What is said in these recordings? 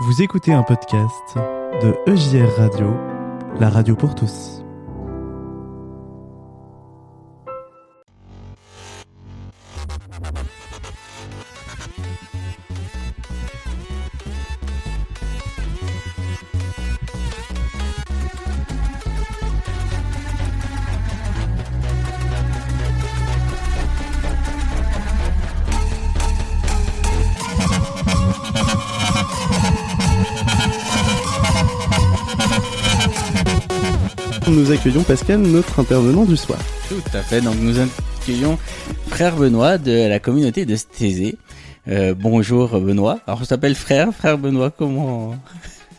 Vous écoutez un podcast de EJR Radio, la radio pour tous. Nous accueillons Pascal, notre intervenant du soir. Tout à fait, donc nous accueillons frère Benoît de la communauté de Thésée. Bonjour Benoît, alors je t'appelle frère Benoît, comment...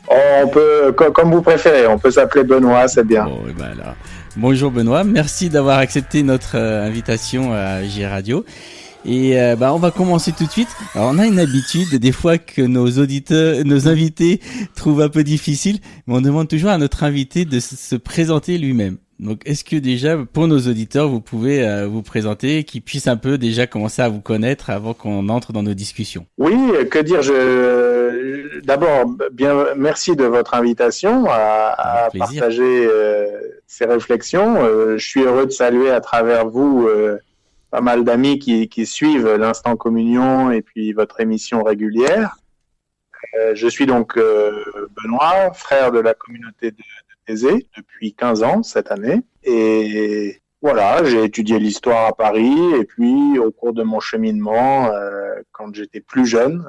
On peut, comme vous préférez, on peut s'appeler Benoît, c'est bien. Bon, ben alors, bonjour Benoît, merci d'avoir accepté notre invitation à EJR Radio. Et on va commencer tout de suite. Alors on a une habitude des fois que nos invités trouvent un peu difficile, mais on demande toujours à notre invité de se présenter lui-même. Donc est-ce que déjà pour nos auditeurs vous pouvez vous présenter, qu'ils puissent un peu déjà commencer à vous connaître avant qu'on entre dans nos discussions? Oui, que dire, d'abord bien merci de votre invitation à partager ces réflexions. Je suis heureux de saluer à travers vous pas mal d'amis qui suivent l'Instant Communion et puis votre émission régulière. Je suis donc Benoît, frère de la communauté de Thésée depuis 15 ans cette année. Et voilà, j'ai étudié l'histoire à Paris et puis au cours de mon cheminement, quand j'étais plus jeune,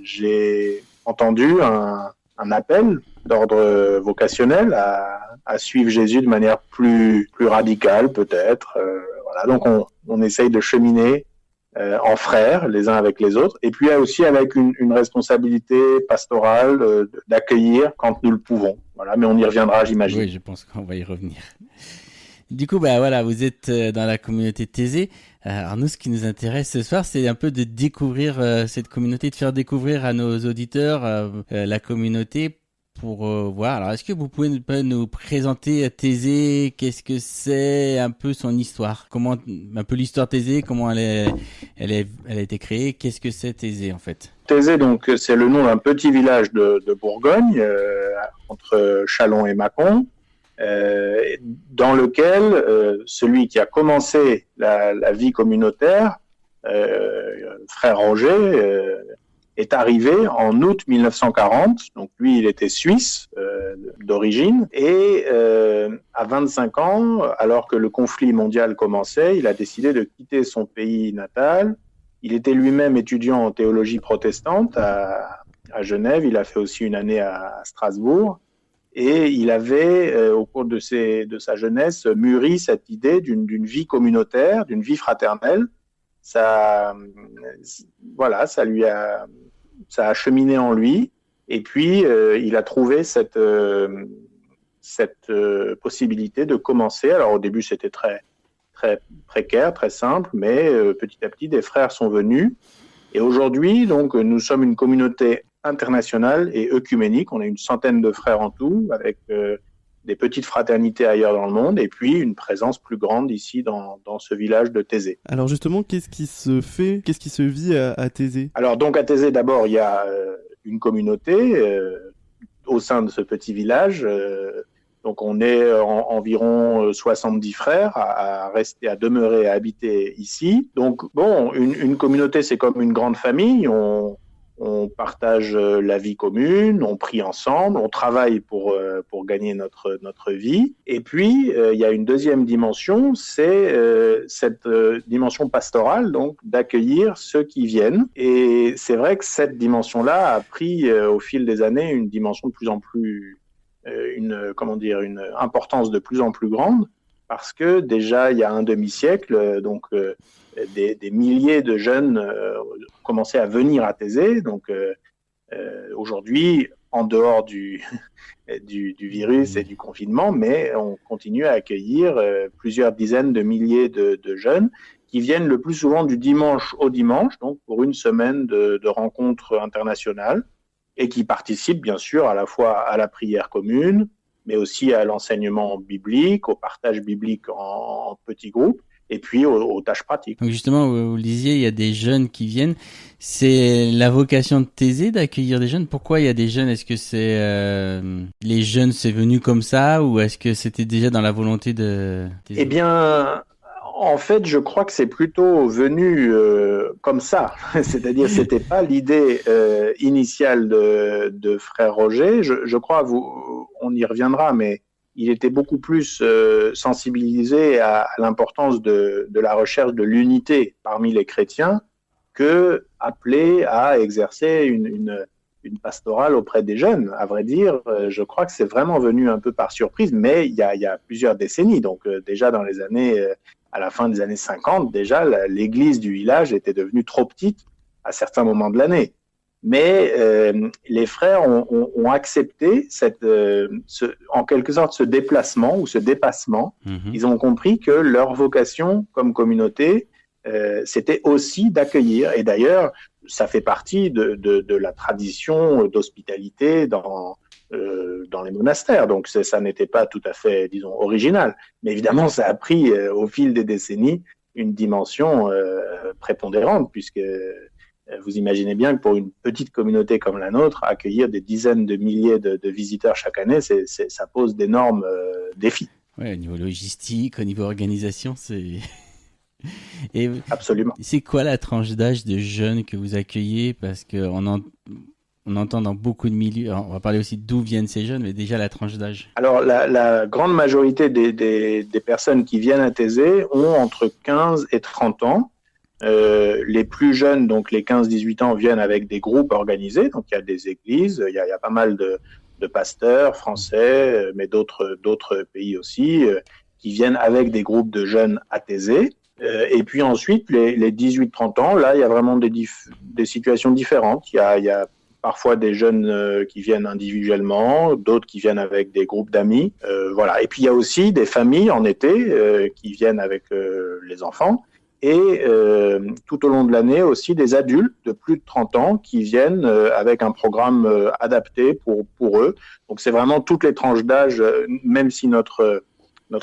j'ai entendu un appel d'ordre vocationnel à suivre Jésus de manière plus radicale peut-être. Voilà, donc on essaye de cheminer en frères les uns avec les autres, et puis aussi avec une responsabilité pastorale d'accueillir quand nous le pouvons. Voilà, mais on y reviendra, j'imagine. Oui, je pense qu'on va y revenir. Du coup, voilà, vous êtes dans la communauté Thésée. Alors nous, ce qui nous intéresse ce soir, c'est un peu de découvrir cette communauté, de faire découvrir à nos auditeurs la communauté pour voir. Alors, est-ce que vous pouvez nous présenter Thésée? Qu'est-ce que c'est, un peu son histoire? Comment, un peu l'histoire Thésée, comment elle a été créée? Qu'est-ce que c'est Thésée en fait? Thésée, donc, c'est le nom d'un petit village de Bourgogne, entre Châlons et Mâcon, dans lequel celui qui a commencé la vie communautaire, frère Roger, est arrivé en août 1940. Donc lui, il était suisse d'origine, et à 25 ans, alors que le conflit mondial commençait, il a décidé de quitter son pays natal. Il était lui-même étudiant en théologie protestante à Genève. Il a fait aussi une année à Strasbourg. Et il avait, au cours de sa jeunesse, mûri cette idée d'une vie communautaire, d'une vie fraternelle. Ça a cheminé en lui. Et puis, il a trouvé cette possibilité de commencer. Alors, au début, c'était très précaire, très simple, mais petit à petit, des frères sont venus. Et aujourd'hui, donc, nous sommes une communauté internationale et œcuménique. On a une centaine de frères en tout, avec des petites fraternités ailleurs dans le monde, et puis une présence plus grande ici dans ce village de Thésée. Alors justement, qu'est-ce qui se vit à Thésée? Alors donc à Thésée, d'abord, il y a une communauté au sein de ce petit village. Donc on est environ 70 frères à demeurer, à habiter ici. Donc bon, une communauté, c'est comme une grande famille. On partage la vie commune, on prie ensemble, on travaille pour gagner notre vie. Et puis, il y a une deuxième dimension, c'est cette dimension pastorale, donc d'accueillir ceux qui viennent. Et c'est vrai que cette dimension-là a pris au fil des années une dimension de plus en plus, une importance de plus en plus grande, parce que déjà, il y a un demi-siècle, des milliers de jeunes commençaient à venir à Thésée. Donc aujourd'hui, en dehors du virus et du confinement, mais on continue à accueillir plusieurs dizaines de milliers de jeunes qui viennent le plus souvent du dimanche au dimanche, donc pour une semaine de rencontres internationales, et qui participent bien sûr à la fois à la prière commune, mais aussi à l'enseignement biblique, au partage biblique en petits groupes. et puis aux tâches pratiques. Donc justement, vous lisiez, il y a des jeunes qui viennent. C'est la vocation de Thésée d'accueillir des jeunes. Pourquoi il y a des jeunes? Est-ce que c'est les jeunes, c'est venu comme ça, ou est-ce que c'était déjà dans la volonté de Thésée? Eh bien, en fait, je crois que c'est plutôt venu comme ça. C'est-à-dire, c'était pas l'idée initiale de frère Roger. Je crois, on y reviendra, mais il était beaucoup plus sensibilisé à l'importance de la recherche de l'unité parmi les chrétiens que appelé à exercer une pastorale auprès des jeunes. À vrai dire, je crois que c'est vraiment venu un peu par surprise, mais il y a plusieurs décennies. Donc déjà dans les années, à la fin des années 50, déjà l'église du village était devenue trop petite à certains moments de l'année. Mais les frères ont accepté en quelque sorte ce déplacement ou ce dépassement. Ils ont compris que leur vocation comme communauté, c'était aussi d'accueillir. Et d'ailleurs, ça fait partie de la tradition d'hospitalité dans les monastères. Donc ça n'était pas tout à fait, disons, original. Mais évidemment, ça a pris au fil des décennies une dimension prépondérante, puisque vous imaginez bien que pour une petite communauté comme la nôtre, accueillir des dizaines de milliers de visiteurs chaque année, ça pose d'énormes défis. Ouais, au niveau logistique, au niveau organisation, c'est... Et absolument. C'est quoi la tranche d'âge de jeunes que vous accueillez? Parce qu'on entend dans beaucoup de milieux, on va parler aussi d'où viennent ces jeunes, mais déjà la tranche d'âge. Alors, la grande majorité des personnes qui viennent à Thésée ont entre 15 et 30 ans. Les plus jeunes, donc les 15-18 ans, viennent avec des groupes organisés. Donc, il y a des églises, il y a pas mal de pasteurs français, mais d'autres pays aussi, qui viennent avec des groupes de jeunes à Thésée. Et puis ensuite, les 18-30 ans, là, il y a vraiment des situations différentes. Il y a parfois des jeunes qui viennent individuellement, d'autres qui viennent avec des groupes d'amis. Voilà. Et puis, il y a aussi des familles en été qui viennent avec les enfants. Et tout au long de l'année aussi des adultes de plus de 30 ans qui viennent avec un programme adapté pour eux. Donc c'est vraiment toutes les tranches d'âge, même si notre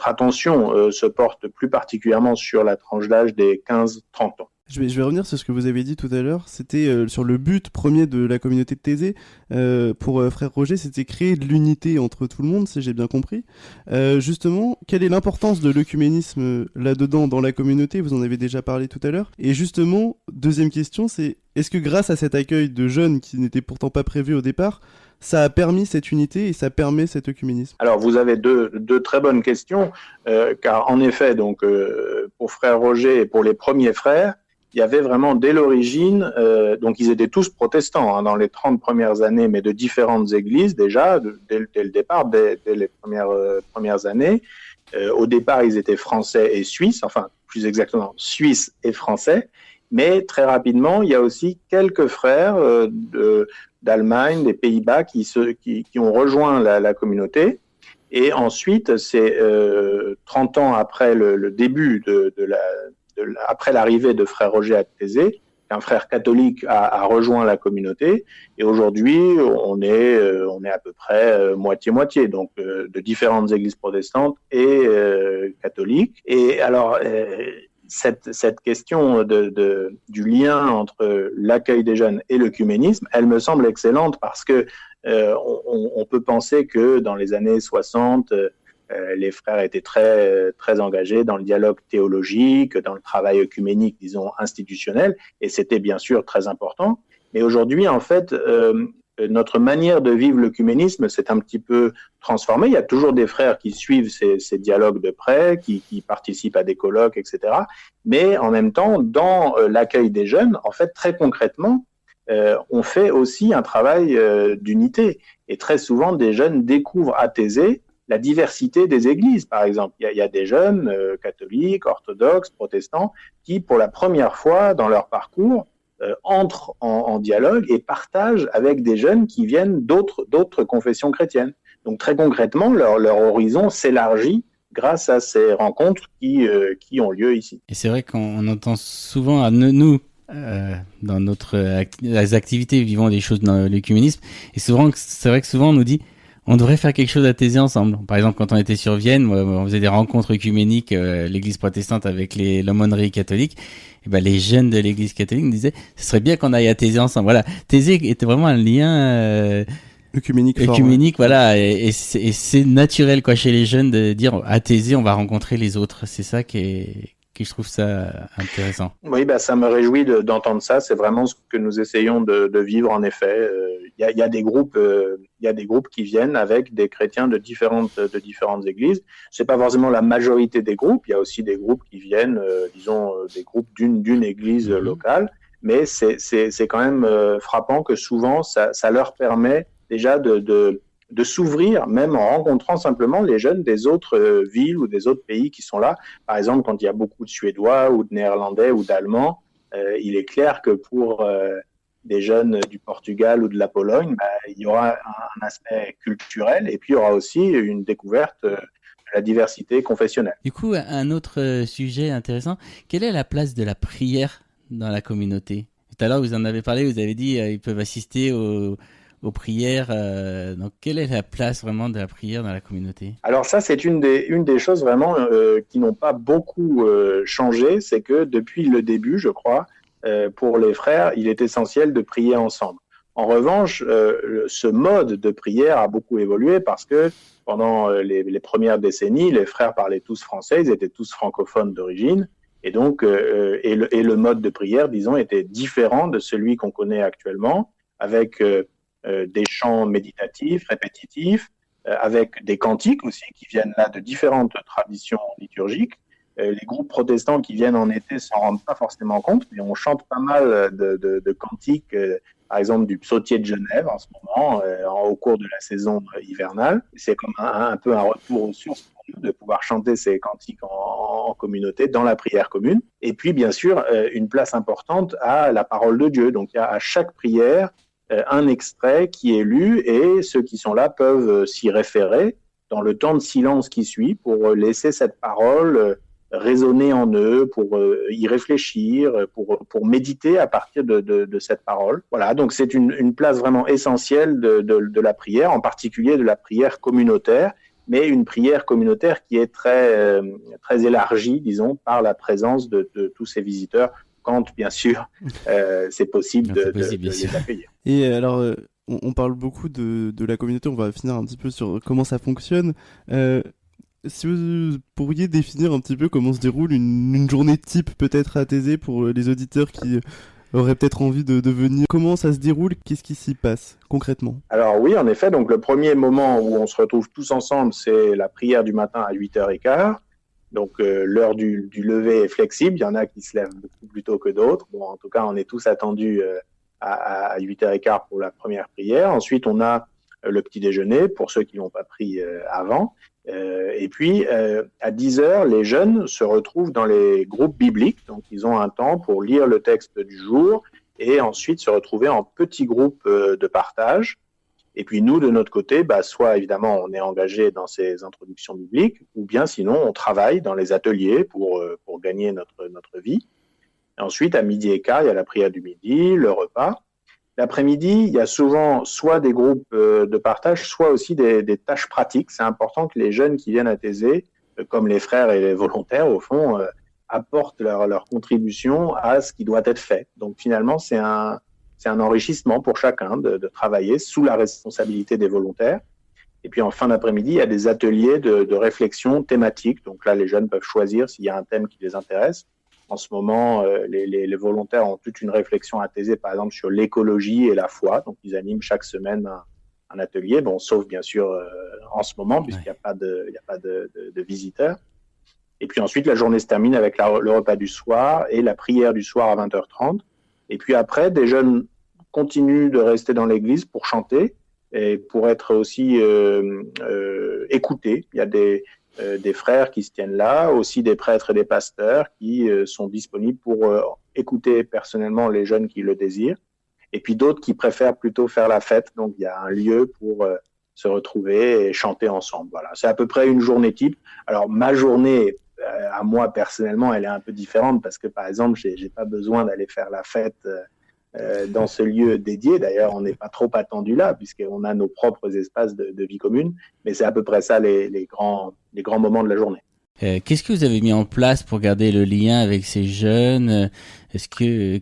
attention se porte plus particulièrement sur la tranche d'âge des 15-30 ans. Je vais revenir sur ce que vous avez dit tout à l'heure. C'était sur le but premier de la communauté de Thésée. Pour Frère Roger, c'était créer de l'unité entre tout le monde, si j'ai bien compris. Justement, quelle est l'importance de l'œcuménisme là-dedans, dans la communauté? Vous en avez déjà parlé tout à l'heure. Et justement, deuxième question, c'est est-ce que grâce à cet accueil de jeunes qui n'était pourtant pas prévu au départ, ça a permis cette unité et ça permet cet œcuménisme? Alors, vous avez deux très bonnes questions, car en effet, donc, pour Frère Roger et pour les premiers frères, il y avait vraiment dès l'origine, donc ils étaient tous protestants dans les 30 premières années, mais de différentes églises déjà, dès le départ, dès les premières années. Au départ, ils étaient français et suisses, enfin plus exactement suisses et français, mais très rapidement, il y a aussi quelques frères d'Allemagne, des Pays-Bas qui ont rejoint la communauté. Et ensuite, c'est 30 ans après le début après l'arrivée de Frère Roger à Thésée, un frère catholique a rejoint la communauté, et aujourd'hui on est à peu près moitié-moitié, donc de différentes églises protestantes et catholiques. Et alors cette question du lien entre l'accueil des jeunes et l'œcuménisme, elle me semble excellente parce que on peut penser que dans les années 60, les frères étaient très, très engagés dans le dialogue théologique, dans le travail œcuménique, disons, institutionnel, et c'était bien sûr très important. Mais aujourd'hui, en fait, notre manière de vivre l'œcuménisme s'est un petit peu transformée. Il y a toujours des frères qui suivent ces dialogues de près, qui participent à des colloques, etc. Mais en même temps, dans l'accueil des jeunes, en fait, très concrètement, on fait aussi un travail d'unité. Et très souvent, des jeunes découvrent à Thésée la diversité des églises, par exemple. Il y a des jeunes catholiques, orthodoxes, protestants, qui, pour la première fois dans leur parcours, entrent en dialogue et partagent avec des jeunes qui viennent d'autres confessions chrétiennes. Donc, très concrètement, leur horizon s'élargit grâce à ces rencontres qui ont lieu ici. Et c'est vrai qu'on entend souvent, nous, dans notre activité, vivons des choses dans l'œcuménisme, et c'est vrai que souvent on nous dit On devrait faire quelque chose à Thésée ensemble. Par exemple, quand on était sur Vienne, on faisait des rencontres œcuméniques, l'église protestante avec l'aumônerie catholique. Et ben, les jeunes de l'église catholique me disaient, ce serait bien qu'on aille à Thésée ensemble. Voilà. Thésée était vraiment un lien Œcuménique fort, œcuménique, voilà. Et c'est naturel, quoi, chez les jeunes de dire, à Thésée, on va rencontrer les autres. C'est ça que je trouve ça intéressant. Oui, bah, ça me réjouit d'entendre ça. C'est vraiment ce que nous essayons de vivre, en effet. Il y a des groupes, il y a des groupes qui viennent avec des chrétiens de différentes églises. C'est pas forcément la majorité des groupes. Il y a aussi des groupes qui viennent, disons, des groupes d'une église locale. Mais c'est quand même frappant que souvent, ça leur permet déjà de s'ouvrir, même en rencontrant simplement les jeunes des autres villes ou des autres pays qui sont là. Par exemple, quand il y a beaucoup de Suédois ou de Néerlandais ou d'Allemands, il est clair que pour des jeunes du Portugal ou de la Pologne, il y aura un aspect culturel et puis il y aura aussi une découverte de la diversité confessionnelle. Du coup, un autre sujet intéressant, quelle est la place de la prière dans la communauté? Tout à l'heure, vous en avez parlé, vous avez dit ils peuvent assister aux prières. Donc, quelle est la place vraiment de la prière dans la communauté? Alors ça, c'est une des choses vraiment qui n'ont pas beaucoup changé, c'est que depuis le début, je crois, pour les frères, il est essentiel de prier ensemble. En revanche, ce mode de prière a beaucoup évolué parce que pendant les premières décennies, les frères parlaient tous français, ils étaient tous francophones d'origine, et donc le mode de prière, disons, était différent de celui qu'on connaît actuellement, avec des chants méditatifs, répétitifs, avec des cantiques aussi qui viennent là de différentes traditions liturgiques. Les groupes protestants qui viennent en été s'en rendent pas forcément compte, mais on chante pas mal de cantiques, par exemple du Psautier de Genève en ce moment, au cours de la saison hivernale. C'est comme un peu un retour aux sources pour nous de pouvoir chanter ces cantiques en communauté, dans la prière commune. Et puis, bien sûr, une place importante à la parole de Dieu. Donc, il y a à chaque prière un extrait qui est lu et ceux qui sont là peuvent s'y référer dans le temps de silence qui suit pour laisser cette parole résonner en eux, pour y réfléchir, pour méditer à partir de cette parole. Voilà, donc c'est une place vraiment essentielle de la prière, en particulier de la prière communautaire, mais une prière communautaire qui est très, très élargie, disons, par la présence de tous ces visiteurs, quand, bien sûr, c'est possible de les accueillir. Et alors, on parle beaucoup de la communauté, on va finir un petit peu sur comment ça fonctionne. Si vous pourriez définir un petit peu comment se déroule une journée type peut-être à Thésée pour les auditeurs qui auraient peut-être envie de venir. Comment ça se déroule? Qu'est-ce qui s'y passe concrètement? Alors oui, en effet, donc le premier moment où on se retrouve tous ensemble, c'est la prière du matin à 8h15. Donc l'heure du lever est flexible, il y en a qui se lèvent beaucoup plus tôt que d'autres. Bon, en tout cas, on est tous attendus à 8h15 pour la première prière. Ensuite, on a le petit déjeuner pour ceux qui l'ont pas pris avant. Et puis, à 10h, les jeunes se retrouvent dans les groupes bibliques. Donc, ils ont un temps pour lire le texte du jour et ensuite se retrouver en petits groupes de partage. Et puis, nous, de notre côté, soit évidemment, on est engagé dans ces introductions bibliques, ou bien sinon, on travaille dans les ateliers pour gagner notre vie. Et ensuite, à 12h15, il y a la prière du midi, le repas. L'après-midi, il y a souvent soit des groupes de partage, soit aussi des tâches pratiques. C'est important que les jeunes qui viennent à Thésée, comme les frères et les volontaires, au fond, apportent leur contribution à ce qui doit être fait. Donc finalement, c'est un enrichissement pour chacun de travailler sous la responsabilité des volontaires. Et puis en fin d'après-midi, il y a des ateliers de réflexion thématique. Donc là, les jeunes peuvent choisir s'il y a un thème qui les intéresse. En ce moment, les volontaires ont toute une réflexion à Thésée, par exemple, sur l'écologie et la foi. Donc, ils animent chaque semaine un atelier, bon, sauf bien sûr en ce moment, puisqu'il n'y a pas de visiteurs. Et puis ensuite, la journée se termine avec le repas du soir et la prière du soir à 20h30. Et puis après, des jeunes continuent de rester dans l'église pour chanter et pour être aussi écoutés. Il y a des frères qui se tiennent là, aussi des prêtres et des pasteurs qui sont disponibles pour écouter personnellement les jeunes qui le désirent, et puis d'autres qui préfèrent plutôt faire la fête. Donc il y a un lieu pour se retrouver et chanter ensemble. Voilà, c'est à peu près une journée type. Alors ma journée, à moi personnellement, elle est un peu différente parce que par exemple, j'ai pas besoin d'aller faire la fête dans ce lieu dédié. D'ailleurs, on n'est pas trop attendu là, puisqu'on a nos propres espaces de vie commune, mais c'est à peu près ça les grands moments de la journée. Qu'est-ce que vous avez mis en place pour garder le lien avec ces jeunes? J'ai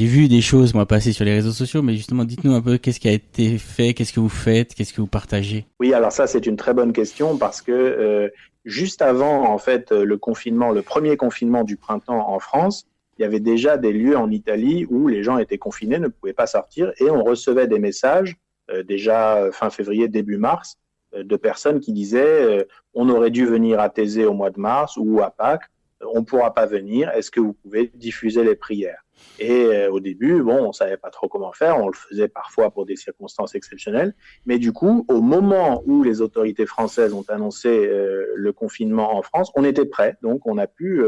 vu des choses moi passer sur les réseaux sociaux, mais justement dites-nous un peu qu'est-ce qui a été fait, qu'est-ce que vous faites, qu'est-ce que vous partagez? Oui, alors ça c'est une très bonne question parce que juste avant en fait le premier confinement du printemps en France, il y avait déjà des lieux en Italie où les gens étaient confinés, ne pouvaient pas sortir et on recevait des messages déjà fin février, début mars, de personnes qui disaient on aurait dû venir à Thésée au mois de mars ou à Pâques, on ne pourra pas venir, est-ce que vous pouvez diffuser les prières? Et au début, on ne savait pas trop comment faire, on le faisait parfois pour des circonstances exceptionnelles, mais du coup, au moment où les autorités françaises ont annoncé le confinement en France, on était prêts, donc on a pu,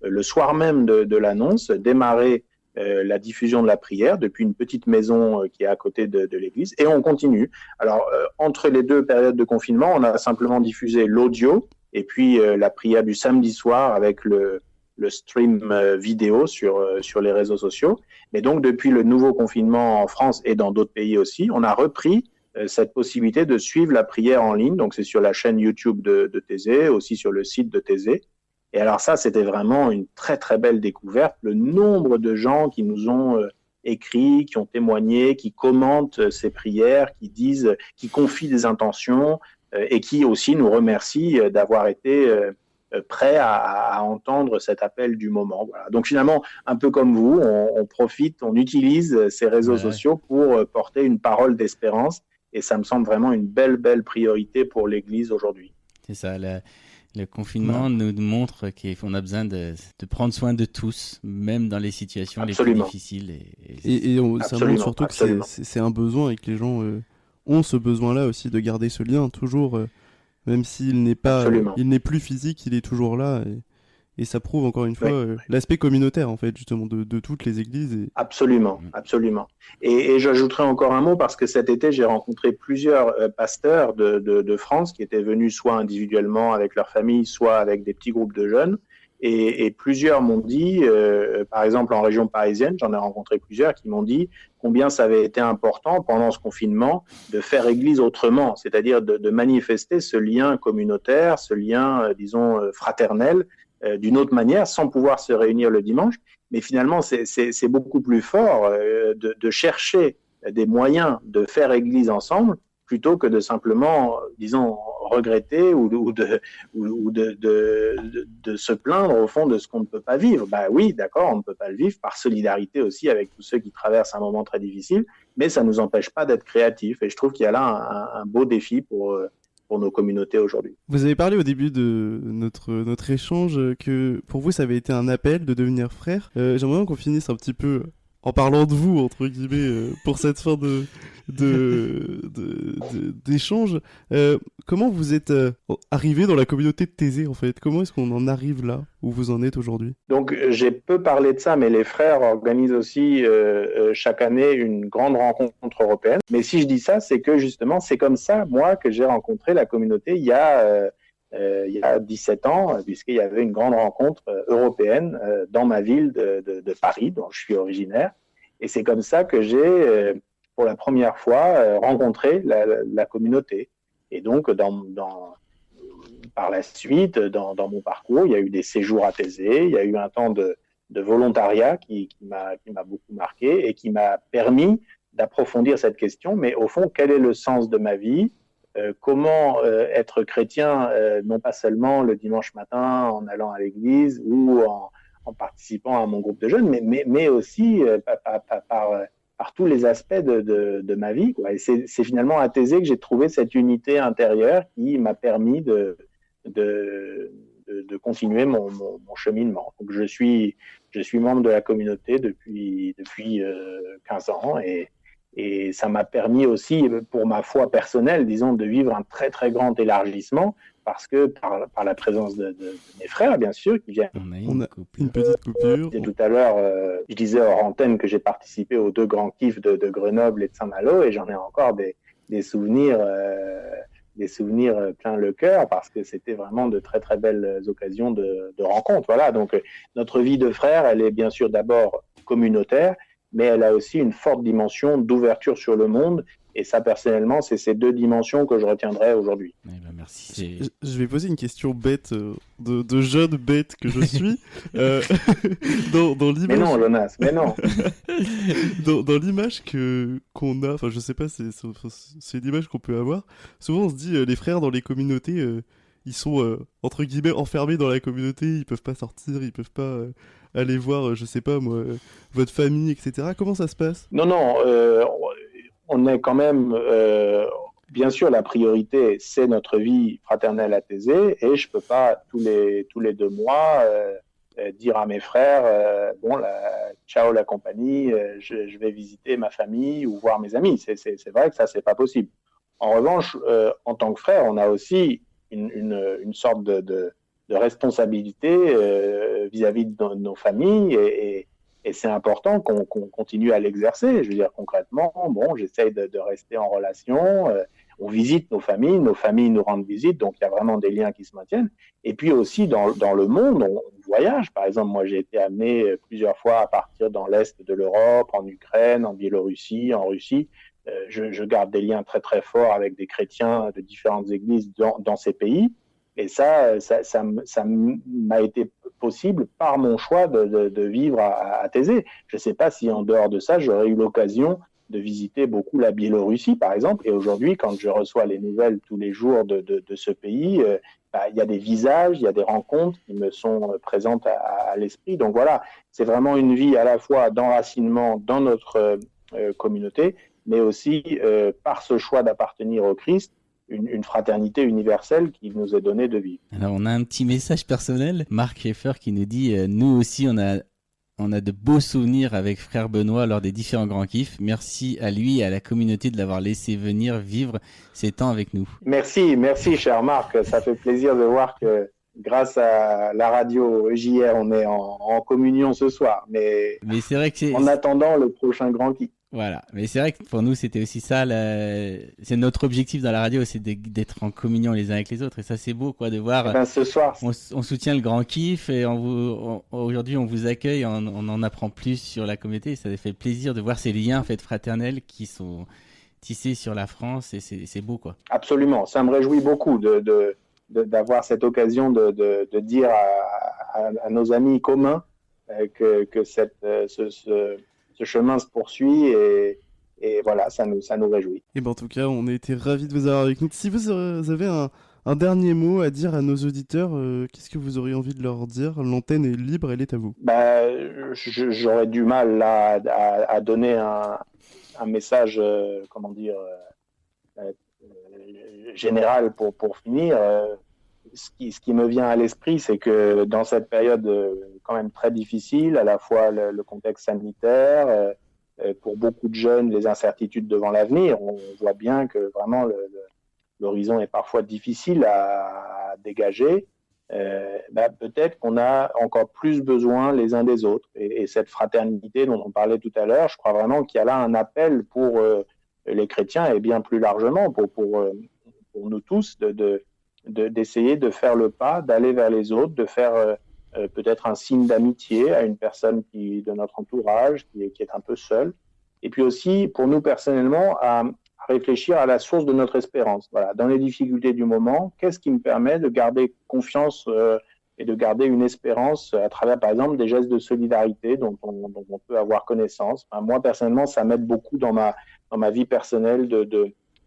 le soir même de l'annonce, démarrer la diffusion de la prière depuis une petite maison qui est à côté de l'église, et on continue. Alors, entre les deux périodes de confinement, on a simplement diffusé l'audio, et puis la prière du samedi soir avec le stream vidéo sur les réseaux sociaux. Mais donc, depuis le nouveau confinement en France et dans d'autres pays aussi, on a repris cette possibilité de suivre la prière en ligne. Donc, c'est sur la chaîne YouTube de Thésée, aussi sur le site de Thésée. Et alors ça, c'était vraiment une très, très belle découverte. Le nombre de gens qui nous ont écrit, qui ont témoigné, qui commentent ces prières, qui confient des intentions et qui aussi nous remercient d'avoir été prêts à entendre cet appel du moment. Voilà. Donc finalement, un peu comme vous, on profite, on utilise ces réseaux sociaux pour porter une parole d'espérance. Et ça me semble vraiment une belle, belle priorité pour l'Église aujourd'hui. C'est ça, le confinement nous montre qu'on a besoin de prendre soin de tous, même dans les situations les plus difficiles. Et ça montre surtout que c'est un besoin et que les gens ont ce besoin-là aussi de garder ce lien toujours, même s'il n'est pas, il n'est plus physique, il est toujours là. Et ça prouve encore une fois l'aspect communautaire en fait justement de toutes les églises. Absolument, absolument. Et j'ajouterai encore un mot parce que cet été j'ai rencontré plusieurs pasteurs de France qui étaient venus soit individuellement avec leur famille, soit avec des petits groupes de jeunes. Et plusieurs m'ont dit, par exemple en région parisienne, j'en ai rencontré plusieurs qui m'ont dit combien ça avait été important pendant ce confinement de faire église autrement, c'est-à-dire de manifester ce lien communautaire, ce lien, disons, fraternel, d'une autre manière, sans pouvoir se réunir le dimanche. Mais finalement, c'est beaucoup plus fort de chercher des moyens de faire église ensemble plutôt que de simplement, disons, regretter ou de se plaindre au fond de ce qu'on ne peut pas vivre. Bah oui, d'accord, on ne peut pas le vivre par solidarité aussi avec tous ceux qui traversent un moment très difficile, mais ça ne nous empêche pas d'être créatifs. Et je trouve qu'il y a là un beau défi pour nos communautés aujourd'hui. Vous avez parlé au début de notre échange que pour vous ça avait été un appel de devenir frère. J'aimerais bien qu'on finisse un petit peu en parlant de vous entre guillemets pour cette fin d'échange. Comment vous êtes arrivé dans la communauté de Thésée en fait? Comment est-ce qu'on en arrive là où vous en êtes aujourd'hui? Donc j'ai peu parlé de ça, mais les frères organisent aussi chaque année une grande rencontre européenne. Mais si je dis ça, c'est que justement c'est comme ça moi que j'ai rencontré la communauté il y a 17 ans, puisqu'il y avait une grande rencontre européenne dans ma ville de Paris, dont je suis originaire. Et c'est comme ça que j'ai, pour la première fois, rencontré la communauté. Et donc, par la suite, dans mon parcours, il y a eu des séjours à Thésée, il y a eu un temps de volontariat qui m'a beaucoup marqué et qui m'a permis d'approfondir cette question. Mais au fond, quel est le sens de ma vie ? Comment être chrétien, non pas seulement le dimanche matin en allant à l'église ou en participant à mon groupe de jeunes, mais aussi par tous les aspects de ma vie, quoi. Et c'est finalement à Thésée que j'ai trouvé cette unité intérieure qui m'a permis de continuer mon cheminement. Donc je suis membre de la communauté depuis 15 ans et ça m'a permis aussi, pour ma foi personnelle, disons, de vivre un très, très grand élargissement parce que par la présence de mes frères, bien sûr, qui viennent. On a une petite coupure. Et tout à l'heure, je disais hors antenne que j'ai participé aux 2 grands kiffs de Grenoble et de Saint-Malo et j'en ai encore des souvenirs plein le cœur parce que c'était vraiment de très, très belles occasions de rencontres. Voilà, donc notre vie de frères, elle est bien sûr d'abord communautaire, mais elle a aussi une forte dimension d'ouverture sur le monde. Et ça, personnellement, c'est ces deux dimensions que je retiendrai aujourd'hui. Eh ben, merci. Je vais poser une question bête, de jeune bête que je suis. Dans l'image... Mais non, Jonas, mais non. dans l'image qu'on a, enfin je sais pas, c'est une image qu'on peut avoir. Souvent on se dit, les frères dans les communautés, ils sont entre guillemets enfermés dans la communauté, ils peuvent pas sortir, ils peuvent pas aller voir, je sais pas moi, votre famille, etc. Comment ça se passe? Non, on est quand même, bien sûr, la priorité, c'est notre vie fraternelle à Thésée, et je peux pas tous les 2 mois dire à mes frères, ciao la compagnie, je vais visiter ma famille ou voir mes amis. C'est vrai que ça, c'est pas possible. En revanche, en tant que frère, on a aussi une sorte de responsabilité vis-à-vis de nos familles, et c'est important qu'on continue à l'exercer. Je veux dire, concrètement, j'essaye de rester en relation. On visite nos familles nous rendent visite, donc il y a vraiment des liens qui se maintiennent. Et puis aussi, dans le monde, on voyage. Par exemple, moi, j'ai été amené plusieurs fois à partir dans l'Est de l'Europe, en Ukraine, en Biélorussie, en Russie. Je garde des liens très, très forts avec des chrétiens de différentes églises dans ces pays. Et ça m'a été possible par mon choix de vivre à Thésée. Je ne sais pas si en dehors de ça, j'aurais eu l'occasion de visiter beaucoup la Biélorussie, par exemple. Et aujourd'hui, quand je reçois les nouvelles tous les jours de ce pays, il y a des visages, il y a des rencontres qui me sont présentes à l'esprit. Donc voilà, c'est vraiment une vie à la fois d'enracinement dans notre communauté, mais aussi par ce choix d'appartenir au Christ, une fraternité universelle qui nous est donnée de vivre. Alors, on a un petit message personnel. Marc Schaeffer qui nous dit nous aussi, on a de beaux souvenirs avec frère Benoît lors des différents grands kiffs. Merci à lui et à la communauté de l'avoir laissé venir vivre ces temps avec nous. Merci, cher Marc. Ça fait plaisir de voir que grâce à la radio JR, on est en communion ce soir. Mais c'est vrai que en attendant le prochain grand kiff. Voilà, mais c'est vrai que pour nous c'était aussi ça, c'est notre objectif dans la radio, c'est d'être en communion les uns avec les autres, et ça c'est beau quoi de voir. Ce soir, on soutient le grand kiff et aujourd'hui on vous accueille, on en apprend plus sur la communauté, et ça fait plaisir de voir ces liens en fait fraternels qui sont tissés sur la France, et c'est beau quoi. Absolument, ça me réjouit beaucoup d'avoir cette occasion de dire à nos amis communs que ce chemin se poursuit, et voilà, ça nous réjouit. Et en tout cas, on a été ravis de vous avoir avec nous. Si vous avez un dernier mot à dire à nos auditeurs, qu'est-ce que vous auriez envie de leur dire? L'antenne est libre, elle est à vous. J'aurais du mal là à donner un message, général pour finir. Ce qui me vient à l'esprit, c'est que dans cette période quand même très difficile, à la fois le contexte sanitaire, pour beaucoup de jeunes, les incertitudes devant l'avenir, on voit bien que vraiment l'horizon est parfois difficile à dégager. Peut-être qu'on a encore plus besoin les uns des autres. Et cette fraternité dont on parlait tout à l'heure, je crois vraiment qu'il y a là un appel pour les chrétiens, et bien plus largement pour nous tous, d'essayer de faire le pas, d'aller vers les autres, de faire peut-être un signe d'amitié à une personne de notre entourage qui est un peu seule. Et puis aussi, pour nous personnellement, à réfléchir à la source de notre espérance. Voilà, dans les difficultés du moment, qu'est-ce qui me permet de garder confiance et de garder une espérance à travers, par exemple, des gestes de solidarité dont on peut avoir connaissance. Moi, personnellement, ça m'aide beaucoup dans ma vie personnelle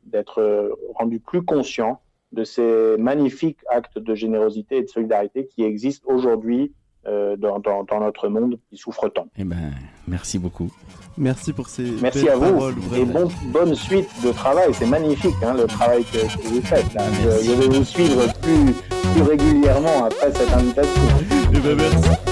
d'être rendu plus conscient de ces magnifiques actes de générosité et de solidarité qui existent aujourd'hui dans notre monde qui souffre tant. Merci beaucoup. Merci pour ces Merci à vous paroles, et bonne suite de travail. C'est magnifique le travail que vous faites. Là. Je vais vous suivre plus régulièrement après cette invitation. Merci.